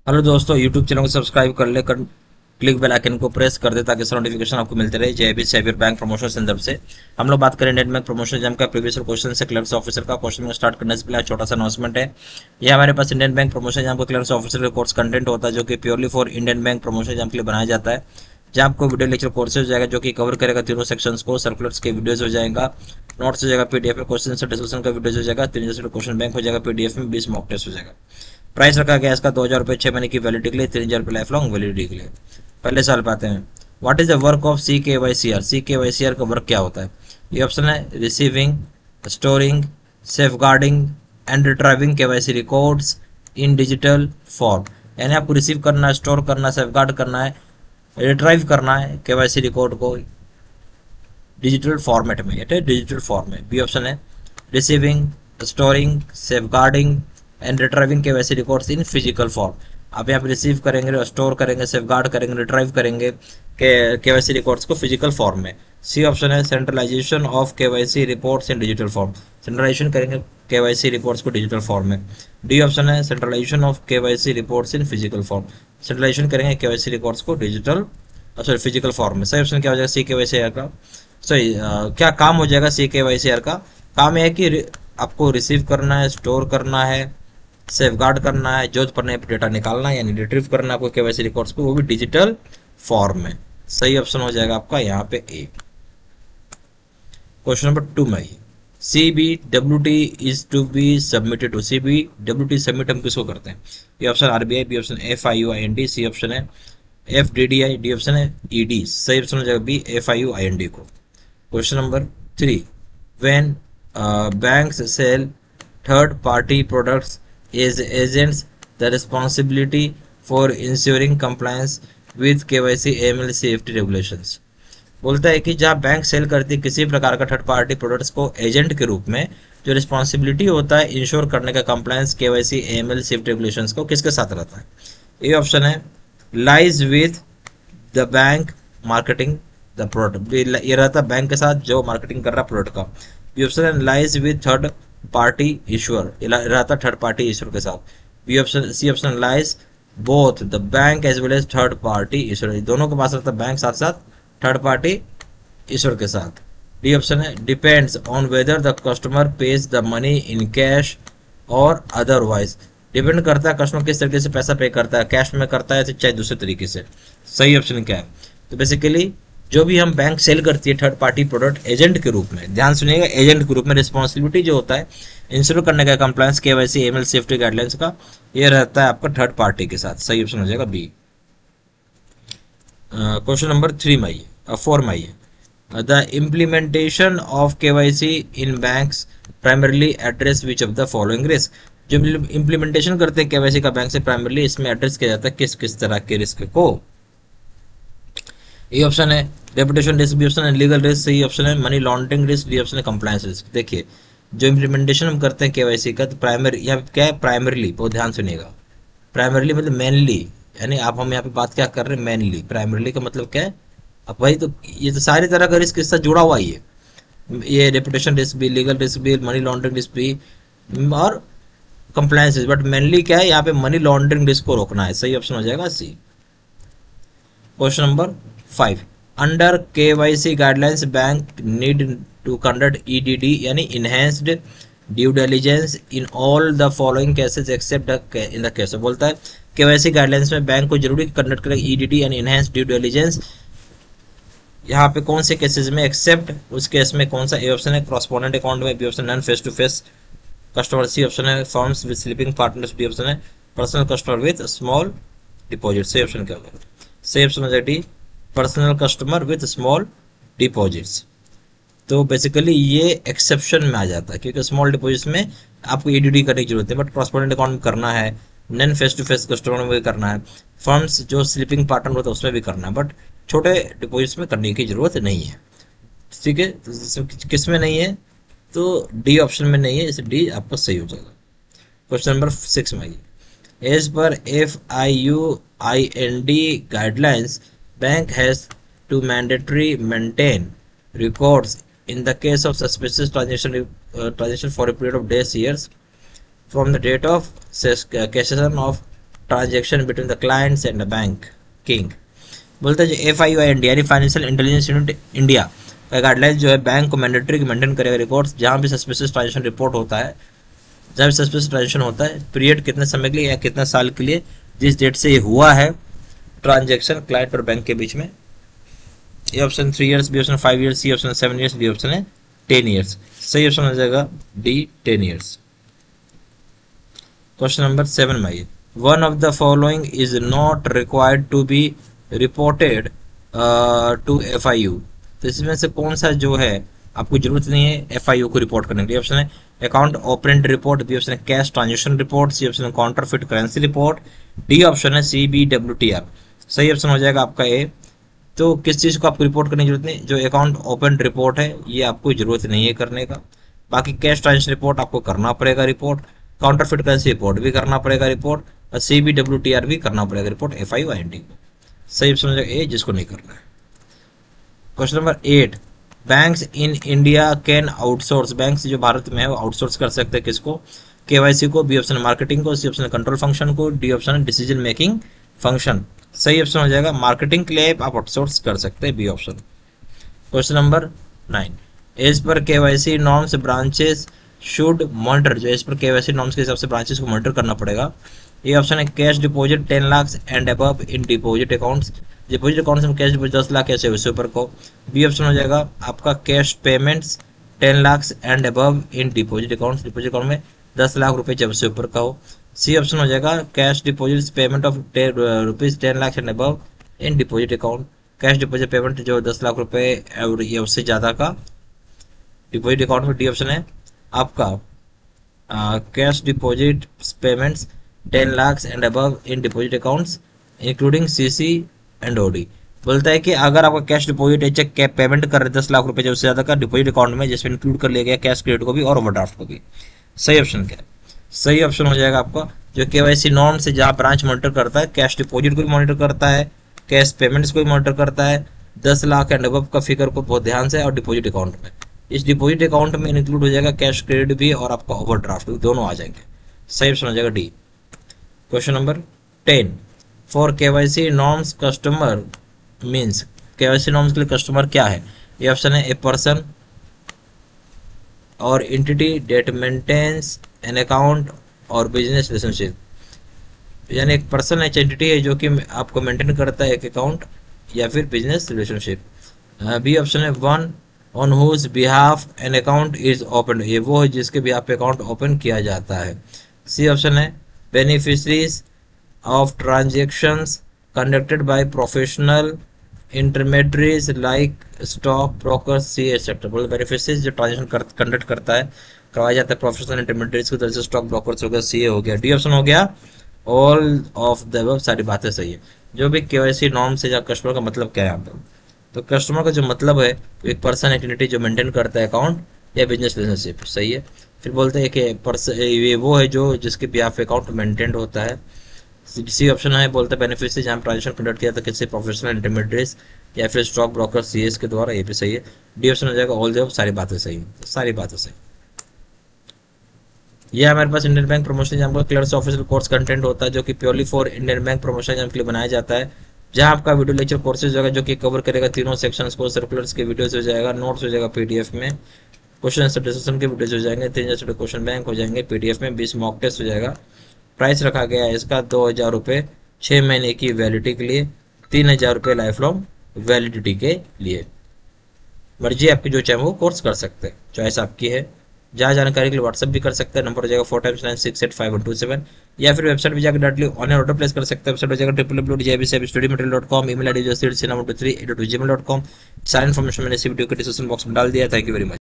Hello दोस्तों, YouTube channel को subscribe कर ले कर क्लिक बेल आइकन को प्रेस कर दे ताकि इसका नोटिफिकेशन आपको मिलते रहे। जय भी सैबियर बैंक प्रमोशन संदर्भ से हम लोग बात करें इंडियन बैंक प्रमोशन एग्जाम का प्रीवियस क्वेश्चन से क्लर्क्स ऑफिसर का क्वेश्चन में स्टार्ट करने से पहले छोटा सा अनाउंसमेंट है। ये हमारे पास इंडियन बैंक प्रमोशन एग्जाम का क्लर्क्स ऑफिसर का कोर्स कंटेंट होता है जो कि purely for Indian bank promotion exam के लिए बनाया जाता है, जहाँ आपको वीडियो लेक्चर कोर्सेज हो जाएगा जो कि कवर करेगा तीनों सेक्शंस को। सर्कुलर्स के वीडियोज हो जाएगा, नोट्स हो जाएगा पीडीएफ में, क्वेश्चन से डिस्कशन का वीडियोज हो जाएगा, 3 क्वेश्चन बैंक हो जाएगा पीडीएफ में, 20 मॉक टेस्ट हो जाएगा। प्राइस रखा गया इसका 2000 रुपये 6 महीने की वैलिडिटी के लिए, 3000 रुपये लाइफ लॉन्ग वैलिडिटी के लिए। पहले साल पे आते हैं। What is the work of CKYCR? CKYCR का वर्क क्या होता है? ये ऑप्शन है receiving, storing, safeguarding and retrieving KYC records in digital form. यानी आपको रिसीव करना है, स्टोर करना है, सेफगार्ड करना है, रिट्राइव करना है KYC रिकॉर्ड को डिजिटल फॉर्मेट में। डिजिटल फॉर्म में। बी ऑप्शन है receiving, storing, safeguarding and retrieving KYC records in physical form. आप यहाँ पे रिसीव करेंगे, स्टोर करेंगे, सेफगार्ड करेंगे, रिट्राइव करेंगे KYC रिकॉर्ड्स को फिजिकल फॉर्म में। सी ऑप्शन है centralization of KYC reports in digital form. Centralization करेंगे KYC रिपोर्ट्स को डिजिटल फॉर्म में। डी ऑप्शन है centralization of KYC reports in physical form. Centralization करेंगे KYC रिकॉर्ड्स को डिजिटल सॉरी फिजिकल फॉर्म में। सही ऑप्शन क्या हो जाएगा? CKYCR का। सही क्या काम हो जाएगा CKYCR का? काम यह है कि आपको रिसीव करना है, स्टोर करना है, सेफगार्ड करना है, जो पढ़ने पर डेटा निकालना है यानी रिट्रीव करना है आपको KYC रिकॉर्ड्स को, वो भी डिजिटल फॉर्म में। सही ऑप्शन हो जाएगा आपका यहाँ पे ए। क्वेश्चन नंबर 2 में CBWT is to be submitted to. CBWT submit हम किसको करते हैं? A option RBI, B option FIUIND, C option है FDDI, डी ऑप्शन है ED। सही ऑप्शन हो जाएगा बी FIUIND को। Question number 3 when banks sell third party products as agents, the responsibility for ensuring compliance with KYC AML safety regulations। बोलता है कि जहाँ बैंक सेल करती है किसी प्रकार का थर्ड पार्टी प्रोडक्ट्स को एजेंट के रूप में, जो रिस्पॉन्सिबिलिटी होता है इंश्योर करने का compliance KYC AML safety regulations को किसके साथ रहता है? ये ऑप्शन है lies with the bank marketing the product. ये रहता है बैंक के साथ जो मार्केटिंग कर रहा है प्रोडक्ट का। ये ऑप्शन है lies with third party issuer, रहता थर्ड पार्टी इश्यूअर के साथ। B option, C option lies both the bank as well as third party issuer, दोनों के पास रहता है बैंक साथ साथ थर्ड पार्टी इश्यूअर के साथ। डी ऑप्शन है depends on whether the customer page the money in cash और अदरवाइज। डिपेंड करता है कस्टमर किस तरीके से पैसा पे करता है, कैश में करता है चाहे दूसरे तरीके से। सही ऑप्शन क्या है? तो बेसिकली जो भी हम बैंक सेल करती है थर्ड पार्टी प्रोडक्ट एजेंट के रूप में, ध्यान सुनिएगा, एजेंट के रूप में रिस्पॉन्सिबिलिटी जो होता है इंश्योर करने का compliance KYC AML safety guidelines का, ये रहता है आपका थर्ड पार्टी के साथ। सही ऑप्शन हो जाएगा बी। क्वेश्चन नंबर 4 में आइए। The implementation of KYC in banks primarily address which of the following risk. जो इम्प्लीमेंटेशन करते हैं KYC का बैंक से प्राइमरली, इसमें एड्रेस किया जाता है किस किस तरह के रिस्क को। ये ऑप्शन है रेपुटेशन रिस्क, बी ऑप्शन है लीगल रिस्क, सही ऑप्शन है money laundering risk, D option है कंप्लायंस रिस्क। देखिए जो इम्प्लीमेंटेशन हम करते हैं KYC का, तो प्राइमरी यहाँ क्या है? प्राइमरली, बहुत ध्यान सुनिएगा। प्राइमरली मतलब मेनली, यानी आप हम यहाँ पे बात क्या कर रहे हैं? मेनली। प्राइमरली का मतलब क्या है? अब भाई तो ये तो सारी तरह का रिस्क इससे जुड़ा हुआ ही है। ये रेपुटेशन रिस्क भी, लीगल रिस्क भी, मनी लॉन्ड्रिंग रिस्क भी और कंप्लायंस रिस्क। बट मेनली क्या है? यहाँ पे मनी लॉन्ड्रिंग रिस्क को रोकना है। सही ऑप्शन हो जाएगा C. Question number 5 under KYC guidelines bank need to conduct EDD यानी enhanced due diligence in all the following cases except in the case. बोलता है KYC गाइडलाइंस में बैंक को जरूरी कंडक्ट करेगा EDD यानी इनहेंस्ड ड्यू डिलिजेंस। यहाँ पे कौन से केसेस में एक्सेप्ट, उस केस में कौन सा? ए ऑप्शन है क्रॉसपोंडेंट अकाउंट में, B option non face to face customer, C option है firms with sleeping partners, D option है personal customer with small deposit. सही ऑप्शन क्या होगा? सही ऑप्शन हो जाएगी personal customer with small deposits. तो बेसिकली ये एक्सेप्शन में आ जाता है क्योंकि स्मॉल डिपॉजिट्स में आपको EDD करने की जरूरत है, बट क्रॉसपोंडेंट अकाउंट में करना है, non face to face customer में भी करना है, फर्म्स जो स्लीपिंग पार्टनर होता है उसमें भी करना है, बट छोटे डिपॉजिट्स में करने की जरूरत नहीं है। ठीक है, तो किस में नहीं है? तो डी ऑप्शन में नहीं है, इसे डी आपका सही हो जाएगा। क्वेश्चन नंबर 6 में आइए। As per FIUIND guidelines, bank has to mandatory maintain records in the case of suspicious transaction for a period of days, years from the date of cessation of transaction between the clients and the bank king. बोलते हैं जो FIUIND यानी financial intelligence unit India का guideline जो है bank को mandatory maintain करेगा records जहां भी सस्पिशियस ट्रांजेक्शन रिपोर्ट होता है, जहां भी सस्पिशियस ट्रांजेक्शन होता है, पीरियड कितने समय के लिए या कितने साल के लिए, जिस डेट से ये हुआ है ट्रांजेक्शन क्लाइंट और बैंक के बीच में। A option 3 years, B option 5 years, C option 7 years, D option है 10 इयर्स। सही ऑप्शन हो जाएगा डी 10 इयर्स। क्वेश्चन नंबर 7 में आइए। One of the following is not required to be reported to FIU। तो इसमें से कौन सा जो है आपको जरूरत नहीं है FIU को रिपोर्ट करने के लिए। ऑप्शन है account opening report, B option है cash transaction report, C option है counterfeit currency report, D option है CBWTR। सही ऑप्शन हो जाएगा आपका ए। तो किस चीज़ को आपको रिपोर्ट करने की जरूरत नहीं, जो अकाउंट ओपन रिपोर्ट है ये आपको जरूरत नहीं है करने का। बाकी कैश ट्रांजेक्शन रिपोर्ट आपको करना पड़ेगा रिपोर्ट, काउंटरफिट करेंसी रिपोर्ट भी करना पड़ेगा रिपोर्ट, और CBWTR भी करना पड़ेगा रिपोर्ट FIUIND। सही ऑप्शन हो जाएगा ए, जिसको नहीं करना है। Question number 8, banks in India can outsource. Banks जो भारत में है वो आउटसोर्स कर सकते हैं किसको, KYC को, बी ऑप्शन मार्केटिंग को, सी ऑप्शन कंट्रोल फंक्शन को, D option decision making function. सही ऑप्शन हो जाएगा मार्केटिंग के लिए आप आउटसोर्स कर सकते हैं, B option. Question number 9, as per KYC norms branches should monitor. जो एज पर KYC नॉर्म्स के हिसाब से ब्रांचेस को मॉनिटर करना पड़ेगा। ये ऑप्शन है cash deposit 10 lakh and above in deposit accounts. Deposit accounts में कैश डिपॉजिट 10 लाख ऐसे उससे ऊपर को। बी ऑप्शन हो जाएगा आपका cash payments 10 lakh and above in deposit accounts. Deposit account में 10 लाख रुपए जब से ऊपर का हो। सी ऑप्शन हो जाएगा cash deposit payment of ₹10 lakh and above in deposit account. Cash deposit payment जो 10 लाख रुपए या उससे ज़्यादा का डिपॉजिट अकाउंट में। डी ऑप्शन है आपका cash deposit payments 10 lakh and above in deposit accounts including CC and OD। बोलता है कि अगर आपका कैश डिपॉजिट या चेक कैप पेमेंट कर रहे 10 लाख रुपए जब उससे ज़्यादा का डिपॉजिट अकाउंट में, जिसमें इंक्लूड कर लिया गया कैश क्रेडिट को भी और ओवरड्राफ्ट को भी। सही ऑप्शन क्या है, सही ऑप्शन हो जाएगा आपका जो KYC नॉर्म से जहाँ ब्रांच मॉनिटर करता है, कैश डिपॉजिट को भी मॉनिटर करता है, कैश पेमेंट्स को भी मॉनिटर करता है, 10 लाख एंड अबव का फिगर को बहुत ध्यान से, और डिपॉजिट अकाउंट में। इस डिपॉजिट अकाउंट में इंक्लूड हो जाएगा कैश क्रेडिट भी और आपका ओवरड्राफ्ट भी, दोनों आ जाएंगे। सही ऑप्शन हो जाएगा D. Question number 10, for KYC norms customer means. KYC norms के लिए कस्टमर क्या है। ये ऑप्शन है ए पर्सन और entity that maintains an account और बिजनेस रिलेशनशिप। यानी एक पर्सन है, एंटिटी है जो कि आपको मेंटेन करता है एक अकाउंट या फिर बिजनेस रिलेशनशिप। बी ऑप्शन है one on whose behalf an account is open. ये वो है जिसके बिहाफ पे अकाउंट ओपन किया जाता है। सी ऑप्शन है beneficiaries of transactions conducted by professional intermediaries like stock brokers CA etc। बोले बेनिफिशरीज जो ट्रांजेक्शन कंडक्ट करता है, करवाया जाता है प्रोफेशनल इंटरमीडिएट्स को, जैसे स्टॉक ब्रोकर्स हो गया, CA हो गया। डी ऑप्शन हो गया ऑल ऑफ द अबव। सारी बातें सही है। जो भी KYC नॉर्म से या कस्टमर का मतलब क्या है यहाँ पे, तो कस्टमर का जो मतलब है एक पर्सन एंटिटी जो मेंटेन करता है अकाउंट या बिजनेस रिलेशनशिप। सही है। फिर बोलते हैं कि पर्सन ये वो है जो जिसके बिहाफ अकाउंट मेंटेन होता है। सी ऑप्शन है बोलते हैं बेनिफिशरी जहाँ ट्रांजेक्शन कंडक्ट किया था किसी प्रोफेशनल इंटरमीडिएट्स या फिर स्टॉक ब्रोकर CS के द्वारा। ये भी सही है। डी ऑप्शन हो जाएगा ऑल जॉब। सारी बातें सही, सारी बातें सही। ये हमारे पास इंडियन बैंक प्रमोशन एग्जाम का क्लर्क्स ऑफिसर कोर्स कंटेंट होता है जो कि purely for Indian bank promotion exam के लिए बनाया जाता है, जहाँ आपका वीडियो लेक्चर कोर्सेज होगा जो कि कवर करेगा तीनों सेक्शंस को। सर्कुलर्स के वीडियोस हो जाएगा, नोट्स हो जाएगा PDF में, क्वेश्चन आंसर डिस्कशन के वीडियोस हो जाएंगे, 3 क्वेश्चन बैंक हो जाएंगे PDF में, 20 मॉक टेस्ट हो जाएगा। प्राइस रखा गया है इसका 2000 रुपये 6 महीने की वैलिडिटी के लिए, 3000 रुपये लाइफ लॉन्ग वैलिडिटी के लिए। मर्जी आपकी जो चाहे वो कोर्स कर सकते हैं, चॉइस आपकी है। जहाँ जानकारी के लिए व्हाट्सएप भी कर सकते हैं, नंबर हो जाएगा 4x9685127, या फिर वेबसाइट भी जाकर डायरेक्टली ऑनलाइन ऑर्डर प्लेस कर सकते हैं। वेबसाइट हो जाएगा www.jbstudymaterial.com, email ID 0 3 923@gmail.com। सारी इन्फॉर्मेशन मैंने इसी वीडियो के डिस्क्रिप्शन बॉक्स में डाल दिया। Thank you very much.